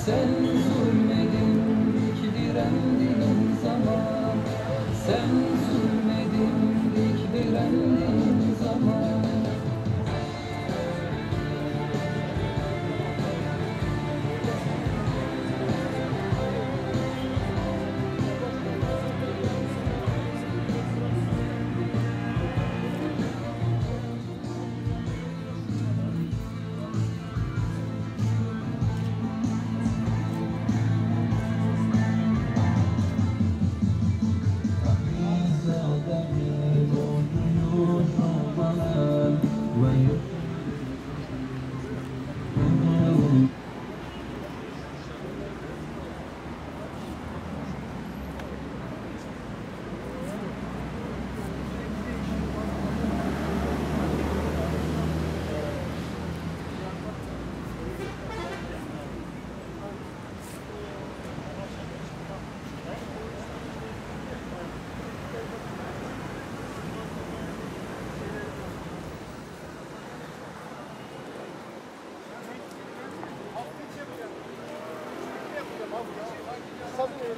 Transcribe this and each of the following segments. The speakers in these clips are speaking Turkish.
Sen zulmedin ki direndin zaman. Sen zulmedin ki direndin zaman.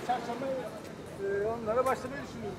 Çarşamba onlara başlamayı düşünüyorum.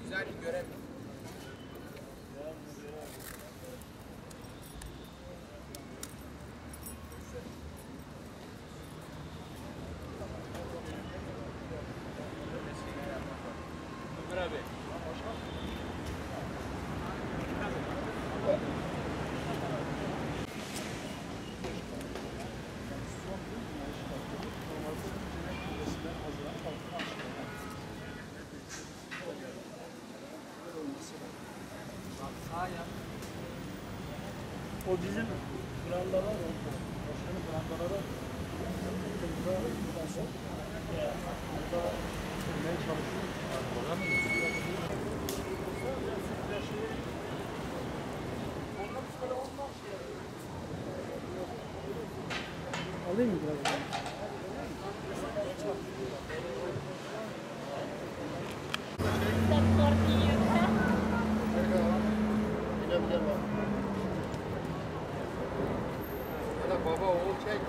Güzel bir görev. Ömer abi. O bizim brandalar var. Başkanın brandaları burada sürmeye çalışıyor. Alayım mı biraz? Baba oğul çek.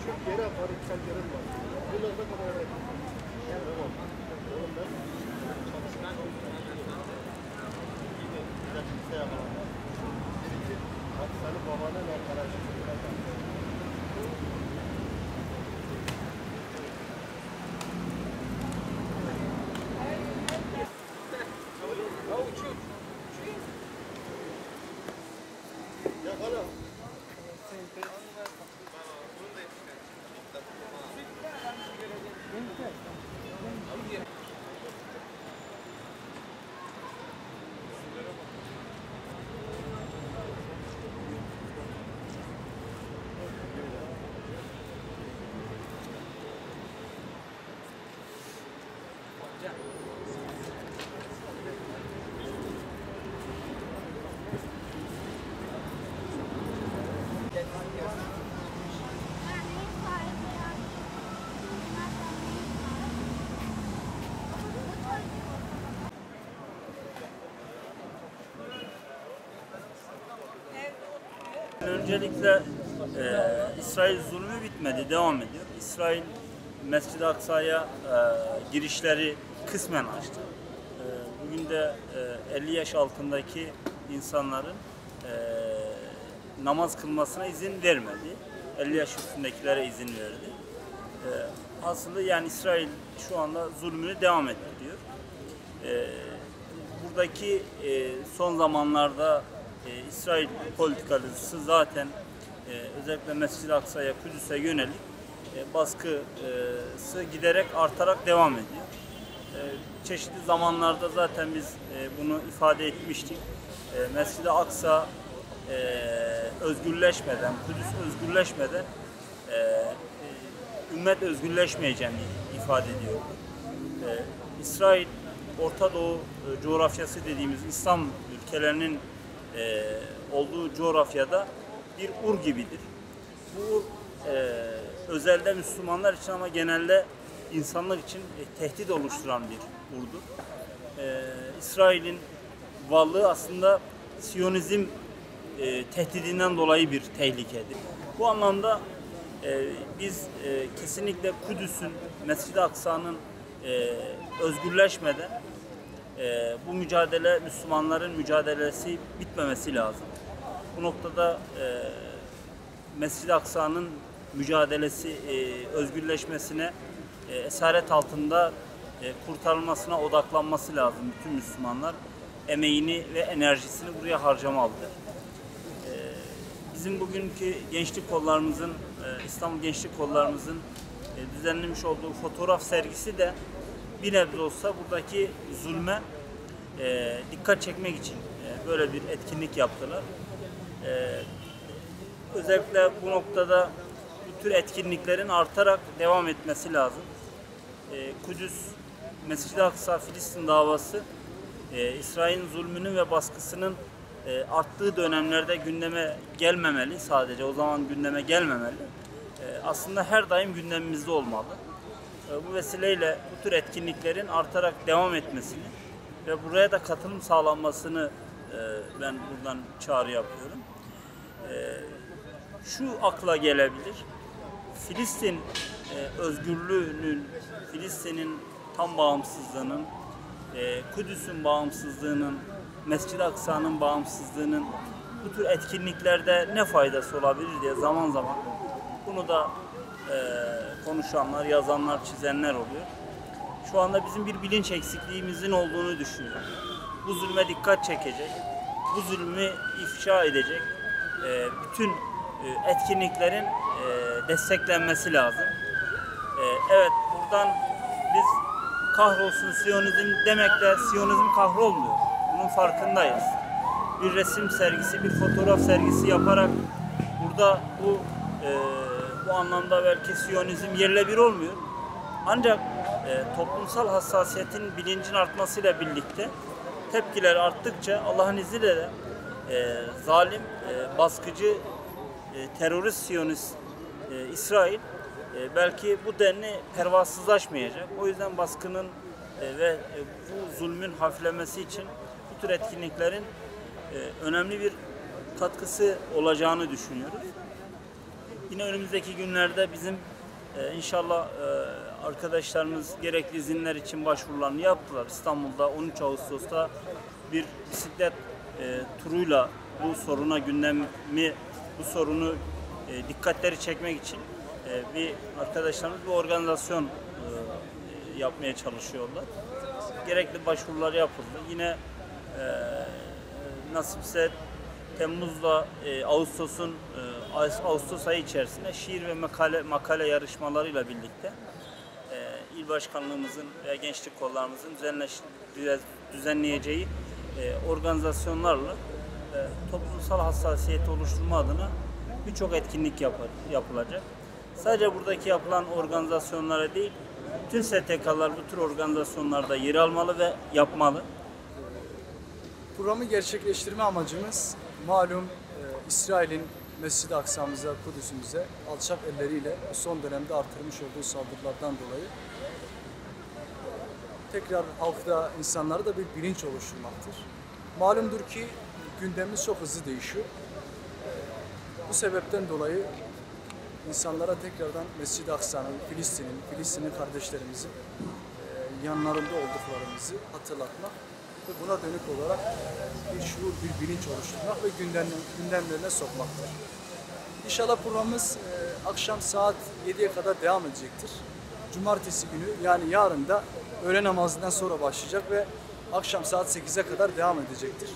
Çok yere paritsel yerim var. Bunlar da kadar evet. Çalışkan senin babanın arkadaşı. Yakala. Öncelikle İsrail zulmü bitmedi, devam ediyor. İsrail Mescid-i Aksa'ya girişleri kısmen açtı. Bugün de 50 yaş altındaki insanların namaz kılmasına izin vermedi. 50 yaş üstündekilere izin verdi. Aslında yani İsrail şu anda zulmünü devam ettiriyor. Buradaki son zamanlarda İsrail politikası zaten özellikle Mescid-i Aksa'ya, Kudüs'e yönelik baskısı giderek artarak devam ediyor. Çeşitli zamanlarda zaten biz bunu ifade etmiştik. Mescid-i Aksa özgürleşmeden, Kudüs özgürleşmeden ümmet özgürleşmeyeceğini ifade ediyor. İsrail, Orta Doğu coğrafyası dediğimiz İslam ülkelerinin olduğu coğrafyada bir ur gibidir. Bu ur özelde Müslümanlar için ama genelde insanlık için tehdit oluşturan bir urdur. İsrail'in varlığı aslında Siyonizm tehdidinden dolayı bir tehlikedir. Bu anlamda biz kesinlikle Kudüs'ün, Mescid-i Aksa'nın özgürleşmeden bu mücadele, Müslümanların mücadelesi bitmemesi lazım. Bu noktada Mescid-i Aksa'nın mücadelesi, özgürleşmesine, esaret altında kurtarılmasına odaklanması lazım. Bütün Müslümanlar emeğini ve enerjisini buraya harcamalıdır. Bizim bugünkü gençlik kollarımızın, İstanbul Gençlik Kollarımızın düzenlemiş olduğu fotoğraf sergisi de bir nebze olsa buradaki zulme dikkat çekmek için böyle bir etkinlik yaptılar. Özellikle bu noktada bu tür etkinliklerin artarak devam etmesi lazım. Kudüs, Mescid-i Aksa, Filistin davası İsrail'in zulmünün ve baskısının arttığı dönemlerde gündeme gelmemeli, sadece o zaman gündeme gelmemeli. Aslında her daim gündemimizde olmalı. Bu vesileyle bu tür etkinliklerin artarak devam etmesini ve buraya da katılım sağlanmasını ben buradan çağrı yapıyorum. Şu akla gelebilir, Filistin özgürlüğünün, Filistin'in tam bağımsızlığının, Kudüs'ün bağımsızlığının, Mescid-i Aksa'nın bağımsızlığının bu tür etkinliklerde ne faydası olabilir diye zaman zaman bunu da konuşanlar, yazanlar, çizenler oluyor. Şu anda bizim bir bilinç eksikliğimizin olduğunu düşünüyorum. Bu zulme dikkat çekecek, bu zulmü ifşa edecek bütün etkinliklerin desteklenmesi lazım. Evet, buradan biz kahrolsun Siyonizm demekle Siyonizm kahrolmuyor. Bunun farkındayız. Bir resim sergisi, bir fotoğraf sergisi yaparak burada bu anlamda belki Siyonizm yerle bir olmuyor. Ancak toplumsal hassasiyetin, bilincin artmasıyla birlikte tepkiler arttıkça Allah'ın izniyle de zalim, baskıcı, terörist Siyonist İsrail belki bu denli pervasızlaşmayacak. O yüzden baskının ve bu zulmün hafiflemesi için bu tür etkinliklerin önemli bir katkısı olacağını düşünüyoruz. Yine önümüzdeki günlerde bizim inşallah arkadaşlarımız gerekli izinler için başvurularını yaptılar. İstanbul'da 13 Ağustos'ta bir bisiklet turuyla bu soruna bu sorunu dikkatleri çekmek için bir arkadaşlarımız bir organizasyon yapmaya çalışıyorlar. Gerekli başvurular yapıldı. Yine nasipse Temmuz'la Ağustos ayı içerisinde şiir ve makale yarışmalarıyla birlikte İl Başkanlığımızın ve Gençlik Kollarımızın düzenleyeceği organizasyonlarla toplumsal hassasiyeti oluşturma adına birçok etkinlik yapılacak. Sadece buradaki yapılan organizasyonlara değil, bütün STK'lar bu tür organizasyonlarda yer almalı ve yapmalı. Programı gerçekleştirme amacımız malum İsrail'in Mescid-i Aksa'mıza, Kudüs'ümüze alçak elleriyle son dönemde artırmış olduğu saldırılardan dolayı tekrar halkta, insanlara da bir bilinç oluşturmaktır. Malumdur ki gündemimiz çok hızlı değişiyor. Bu sebepten dolayı insanlara tekrardan Mescid-i Aksa'nın, Filistin'in kardeşlerimizin yanlarında olduklarımızı hatırlatmak ve buna dönük olarak bir şuur, bir bilinç oluşturmak ve gündemlerine sokmaktır. İnşallah programımız akşam saat 7'ye kadar devam edecektir. Cumartesi günü yani yarın da öğle namazından sonra başlayacak ve akşam saat 8'e kadar devam edecektir.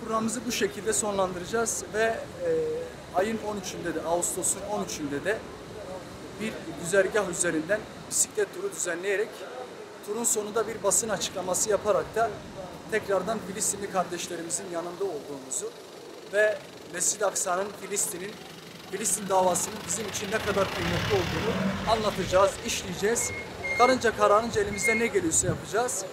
Programımızı bu şekilde sonlandıracağız ve ayın 13'ünde de, Ağustos'un 13'ünde de bir güzergah üzerinden bisiklet turu düzenleyerek turun sonunda bir basın açıklaması yaparak da tekrardan Filistinli kardeşlerimizin yanında olduğumuzu ve Mescid-i Aksa'nın Filistin davasının bizim için ne kadar kıymetli olduğunu anlatacağız, işleyeceğiz. Karınca kararınca elimizde ne geliyorsa yapacağız.